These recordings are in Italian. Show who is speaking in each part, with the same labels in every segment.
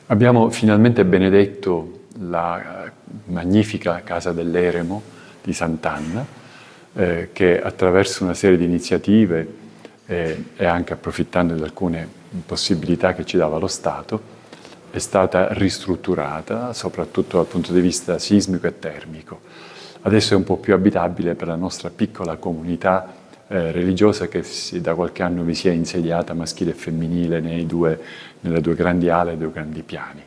Speaker 1: Abbiamo finalmente benedetto la magnifica Casa dell'Eremo di Sant'Anna, che attraverso una serie di iniziative e anche approfittando di alcune possibilità che ci dava lo Stato, è stata ristrutturata, soprattutto dal punto di vista sismico e termico. Adesso è un po' più abitabile per la nostra piccola comunità religiosa che da qualche anno vi si è insediata maschile e femminile nelle due grandi ale e due grandi piani.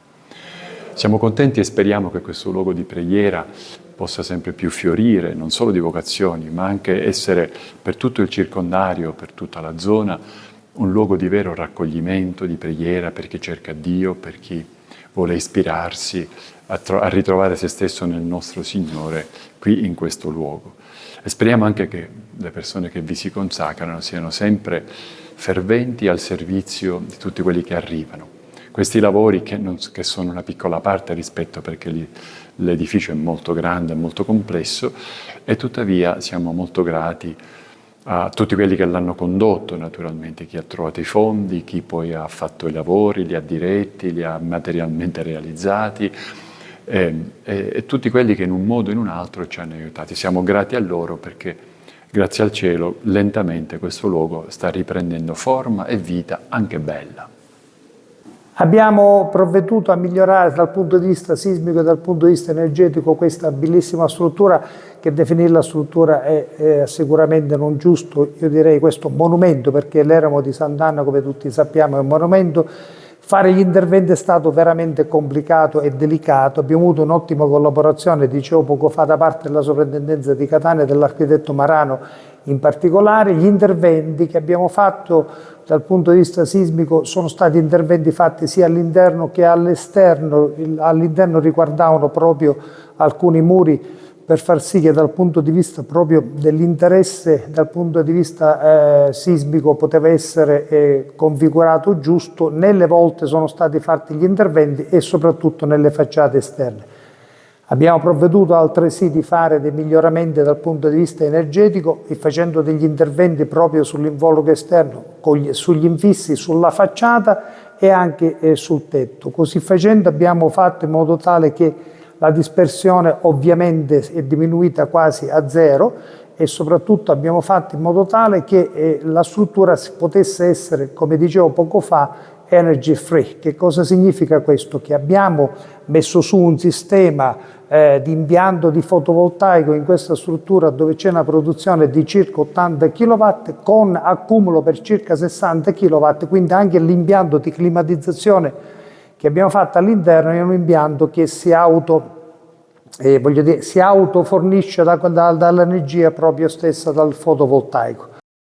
Speaker 1: Siamo contenti e speriamo che questo luogo di preghiera possa sempre più fiorire, non solo di vocazioni, ma anche essere per tutto il circondario, per tutta la zona, un luogo di vero raccoglimento, di preghiera per chi cerca Dio, per chi vuole ispirarsi a ritrovare se stesso nel nostro Signore qui in questo luogo. E speriamo anche che le persone che vi si consacrano siano sempre ferventi al servizio di tutti quelli che arrivano. Questi lavori che sono una piccola parte rispetto perché l'edificio è molto grande, molto complesso, e tuttavia siamo molto grati a tutti quelli che l'hanno condotto, naturalmente, chi ha trovato i fondi, chi poi ha fatto i lavori, li ha diretti, li ha materialmente realizzati, e tutti quelli che in un modo o in un altro ci hanno aiutati. Siamo grati a loro perché, grazie al cielo, lentamente questo luogo sta riprendendo forma e vita anche bella.
Speaker 2: Abbiamo provveduto a migliorare dal punto di vista sismico e dal punto di vista energetico questa bellissima struttura, che definirla struttura è sicuramente non giusto, io direi questo monumento, perché l'Eremo di Sant'Anna, come tutti sappiamo, è un monumento. Fare gli interventi è stato veramente complicato e delicato. Abbiamo avuto un'ottima collaborazione, dicevo poco fa, da parte della Soprintendenza di Catania e dell'architetto Marano in particolare. Gli interventi che abbiamo fatto dal punto di vista sismico sono stati interventi fatti sia all'interno che all'esterno. All'interno riguardavano proprio alcuni muri per far sì che dal punto di vista proprio dell'interesse, dal punto di vista sismico, poteva essere configurato giusto. Nelle volte sono stati fatti gli interventi e soprattutto nelle facciate esterne. Abbiamo provveduto altresì di fare dei miglioramenti dal punto di vista energetico e facendo degli interventi proprio sull'involucro esterno, sugli infissi, sulla facciata e anche sul tetto. Così facendo abbiamo fatto in modo tale che la dispersione ovviamente è diminuita quasi a zero e soprattutto abbiamo fatto in modo tale che la struttura potesse essere, come dicevo poco fa, energy free. Che cosa significa questo? Che abbiamo messo su un sistema di impianto di fotovoltaico in questa struttura dove c'è una produzione di circa 80 kW con accumulo per circa 60 kW, quindi anche l'impianto di climatizzazione che abbiamo fatto all'interno è un impianto che si autofornisce dall'energia proprio stessa dal fotovoltaico.